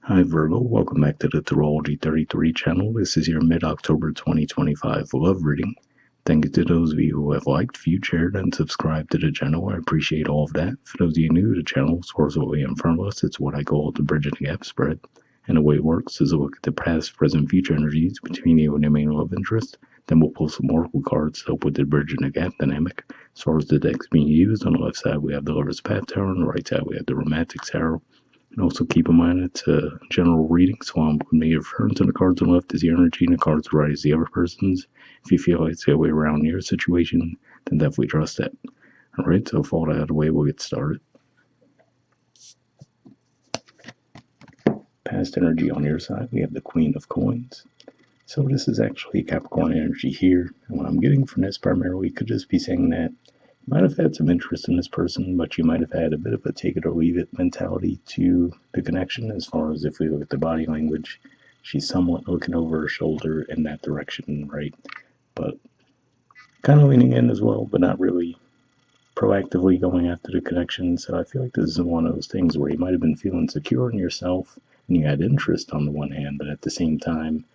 Hi Virgo, welcome back to the Astrology 33 channel. This is your mid-October 2025 love reading. Thank you to those of you who have liked, viewed, shared, and subscribed to the channel. I appreciate all of that. For those of you new to the channel, source what we have in front of us, it's what I call the bridge and gap spread. And the way it works is a look at the past, present, future energies between you and your main love interest. Then we'll pull some oracle cards to help with the bridge and the gap dynamic. As far as the decks being used, on the left side we have the Lover's Path Tarot, on the right side we have the Romantic Tarot. And also keep in mind it's a general reading, so I'm going to refer to the cards on the left is your energy and the cards on the right is the other person's. If you feel like it's the other way around your situation, then definitely trust that. Alright, so with all that out of the way, we'll get started. Past energy on your side, we have the Queen of Coins. So this is actually Capricorn energy here, and what I'm getting from this primarily could just be saying that you might have had some interest in this person, but you might have had a bit of a take it or leave it mentality to the connection. As far as if we look at the body language, she's somewhat looking over her shoulder in that direction, right? But kind of leaning in as well, but not really proactively going after the connection. So I feel like this is one of those things where you might have been feeling secure in yourself and you had interest on the one hand, but at the same time,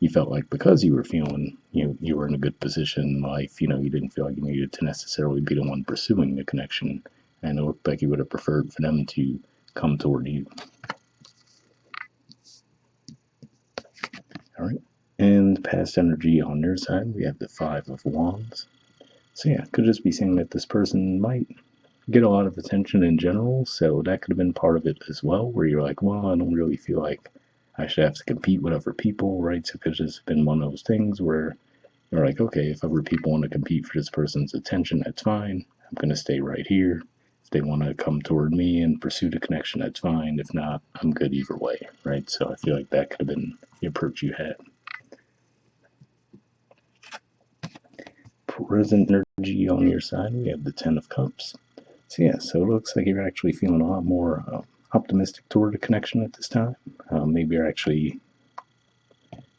you felt like because you were feeling you were in a good position in life, you didn't feel like you needed to necessarily be the one pursuing the connection, and it looked like you would have preferred for them to come toward you. All right, and past energy on their side, we have the Five of Wands. So yeah, could just be saying that this person might get a lot of attention in general, so that could have been part of it as well, where you're like, well, I don't really feel like I should have to compete with other people, right? So it could just have been one of those things where you're like, okay, if other people want to compete for this person's attention, that's fine. I'm going to stay right here. If they want to come toward me and pursue the connection, that's fine. If not, I'm good either way, right? So I feel like that could have been the approach you had. Present energy on your side, we have the Ten of Cups. So yeah, so it looks like you're actually feeling a lot more optimistic toward the connection at this time. Maybe you're actually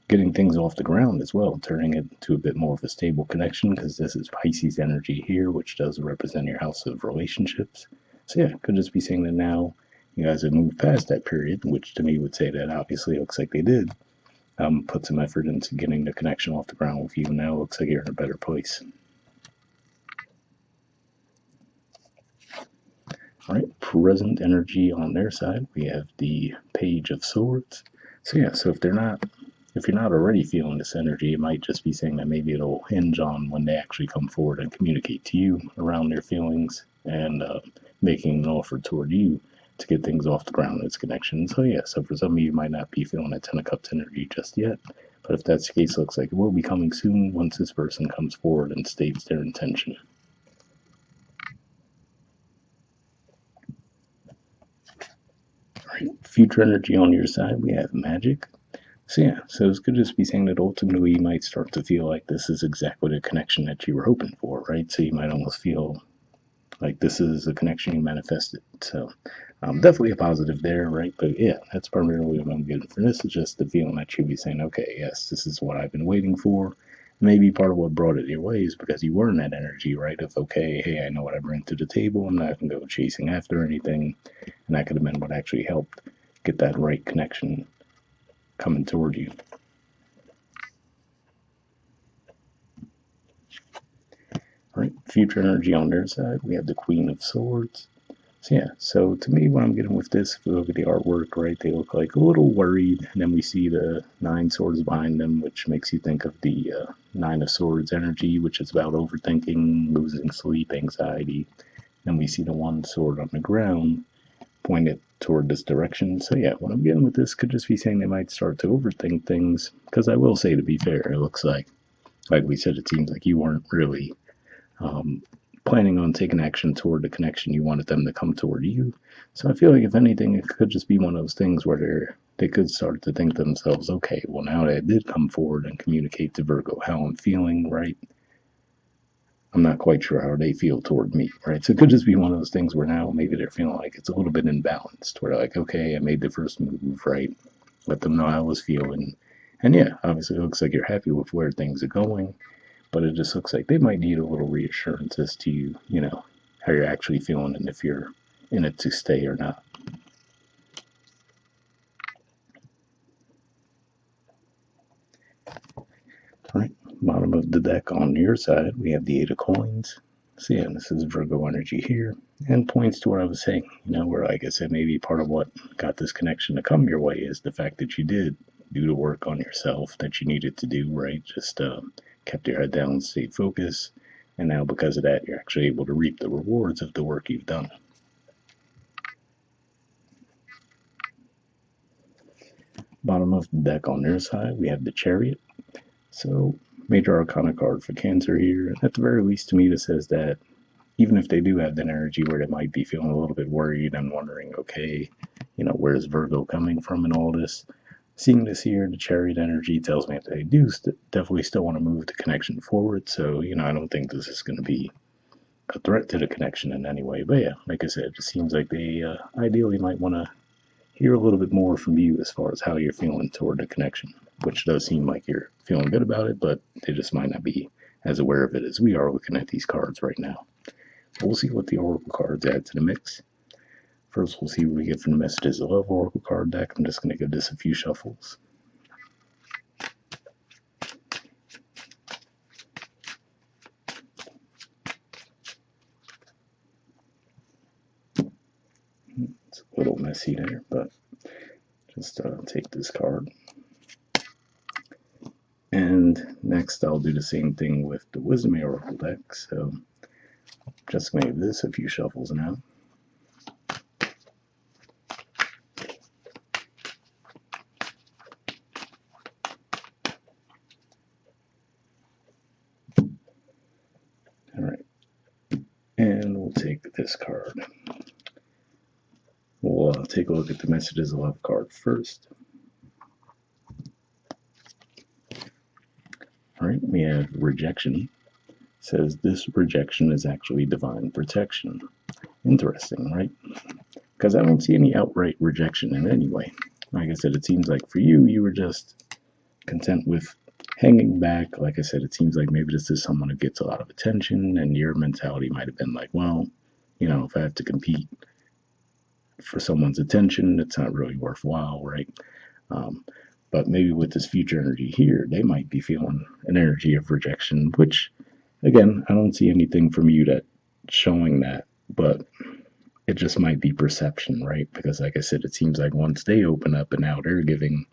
getting things off the ground as well, turning it to a bit more of a stable connection, because this is Pisces energy here, which does represent your house of relationships. So yeah, could just be saying that now you guys have moved past that period, which to me would say that obviously it looks like they did put some effort into getting the connection off the ground with you. Now it looks like you're in a better place. All right, present energy on their side, we have the Page of Swords. So yeah, so if you're not already feeling this energy, it might just be saying that maybe it'll hinge on when they actually come forward and communicate to you around their feelings and making an offer toward you to get things off the ground in its connection. So yeah, so for some of you might not be feeling that Ten of Cups energy just yet, but if that's the case, it looks like it will be coming soon once this person comes forward and states their intention. Right. Future energy on your side, we have Magic. So yeah, so this could just be saying that ultimately you might start to feel like this is exactly the connection that you were hoping for, right? So you might almost feel like this is a connection you manifested. So definitely a positive there, right? But yeah, that's primarily what I'm getting from this is just the feeling that you'll be saying, okay, yes, this is what I've been waiting for. Maybe part of what brought it your way is because you were in that energy, right? Of, okay, hey, I know what I bring to the table. I'm not going to go chasing after anything. And that could have been what actually helped get that right connection coming toward you. All right, future energy on their side, we have the Queen of Swords. So yeah, so to me, what I'm getting with this, if we look at the artwork, right, they look like a little worried, and then we see the Nine Swords behind them, which makes you think of the Nine of Swords energy, which is about overthinking, losing sleep, anxiety. Then we see the one sword on the ground, pointed toward this direction. So yeah, what I'm getting with this could just be saying they might start to overthink things, because I will say, to be fair, it looks like we said, it seems like you weren't really planning on taking action toward the connection. You wanted them to come toward you. So I feel like if anything, it could just be one of those things where they could start to think to themselves, okay, well, now that I did come forward and communicate to Virgo how I'm feeling, right? I'm not quite sure how they feel toward me, right? So it could just be one of those things where now maybe they're feeling like it's a little bit imbalanced, where like, okay, I made the first move, right? Let them know how I was feeling. And yeah, obviously it looks like you're happy with where things are going, but it just looks like they might need a little reassurance as to, how you're actually feeling and if you're in it to stay or not. the deck on your side, we have the Eight of Coins. So yeah, this is Virgo energy here, and points to what I was saying, where like I said, maybe part of what got this connection to come your way is the fact that you did do the work on yourself that you needed to do, right? Just kept your head down, stayed focused, and now because of that, you're actually able to reap the rewards of the work you've done. Bottom of the deck on their side, we have the Chariot. So, major arcana card for Cancer here. At the very least, to me, this says that even if they do have that energy where they might be feeling a little bit worried and wondering, okay, where's Virgo coming from and all this? Seeing this here, the Chariot energy tells me that they do definitely still want to move the connection forward. So, I don't think this is going to be a threat to the connection in any way. But yeah, like I said, it seems like they ideally might want to hear a little bit more from you as far as how you're feeling toward the connection, which does seem like you're feeling good about it, but they just might not be as aware of it as we are looking at these cards right now. We'll see what the Oracle cards add to the mix. First, we'll see what we get from the Messages of Love Oracle card deck. I'm just going to give this a few shuffles. It's a little messy there, but just take this card. And next, I'll do the same thing with the Wisdom Oracle deck. So, just going to give this a few shuffles now. All right, and we'll take this card. We'll take a look at the Messages of Love card first. All right, we have Rejection. It says this rejection is actually divine protection. Interesting, right? Because I don't see any outright rejection in any way. Like I said, it seems like for you, you were just content with hanging back. Like I said, it seems like maybe this is someone who gets a lot of attention, and your mentality might have been like, well, if I have to compete for someone's attention, it's not really worthwhile, right? But maybe with this future energy here, they might be feeling an energy of rejection, which, again, I don't see anything from you that showing that, but it just might be perception, right? Because, like I said, it seems like once they open up and now they're giving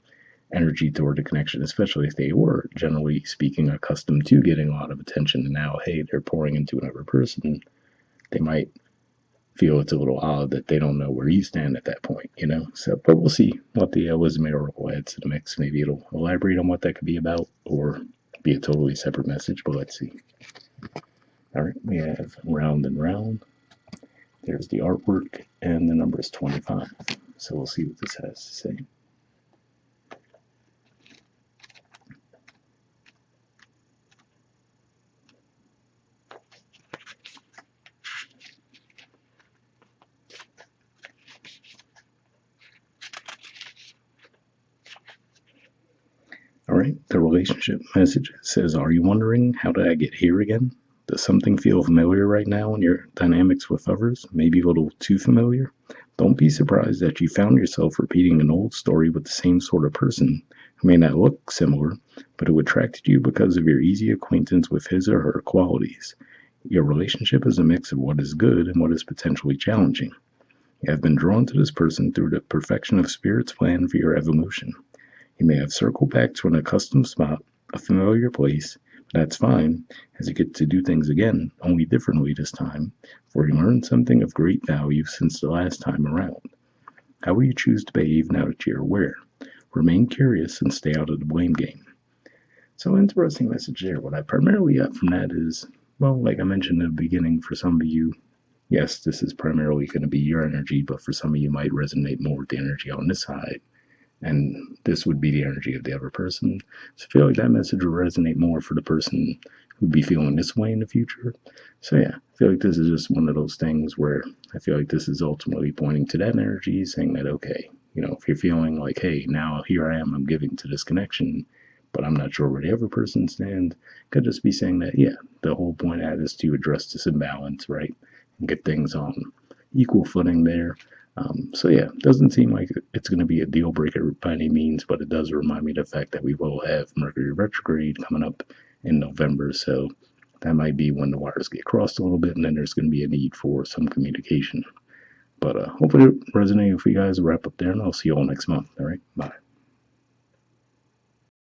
energy toward the connection, especially if they were, generally speaking, accustomed to getting a lot of attention, and now, hey, they're pouring into another person, they might feel it's a little odd that they don't know where you stand at that point, So, but we'll see what the Wisdom Oracle adds to the mix. Maybe it'll elaborate on what that could be about, or be a totally separate message, but let's see. All right, we have Round and Round. There's the artwork, and the number is 25. So we'll see what this has to say. All right, the relationship message says, are you wondering, how did I get here again? Does something feel familiar right now in your dynamics with others? Maybe a little too familiar? Don't be surprised that you found yourself repeating an old story with the same sort of person who may not look similar, but who attracted you because of your easy acquaintance with his or her qualities. Your relationship is a mix of what is good and what is potentially challenging. You have been drawn to this person through the perfection of Spirit's plan for your evolution. You may have circled back to an accustomed spot, a familiar place, but that's fine, as you get to do things again, only differently this time, for you learned something of great value since the last time around. How will you choose to behave now that you're aware? Remain curious and stay out of the blame game. So, interesting message there. What I primarily got from that is, well, like I mentioned in the beginning, for some of you, yes, this is primarily going to be your energy, but for some of you might resonate more with the energy on this side. And this would be the energy of the other person. So I feel like that message would resonate more for the person who'd be feeling this way in the future. So yeah, I feel like this is just one of those things where I feel like this is ultimately pointing to that energy, saying that, okay, if you're feeling like, hey, now here I am, I'm giving to this connection, but I'm not sure where the other person stands, could just be saying that, yeah, the whole point of that is to address this imbalance, right? And get things on equal footing there. So yeah, it doesn't seem like it's going to be a deal breaker by any means, but it does remind me of the fact that we will have Mercury retrograde coming up in November. So that might be when the wires get crossed a little bit, and then there's going to be a need for some communication. But hopefully it resonated with you guys. Wrap up there, and I'll see you all next month. All right, bye.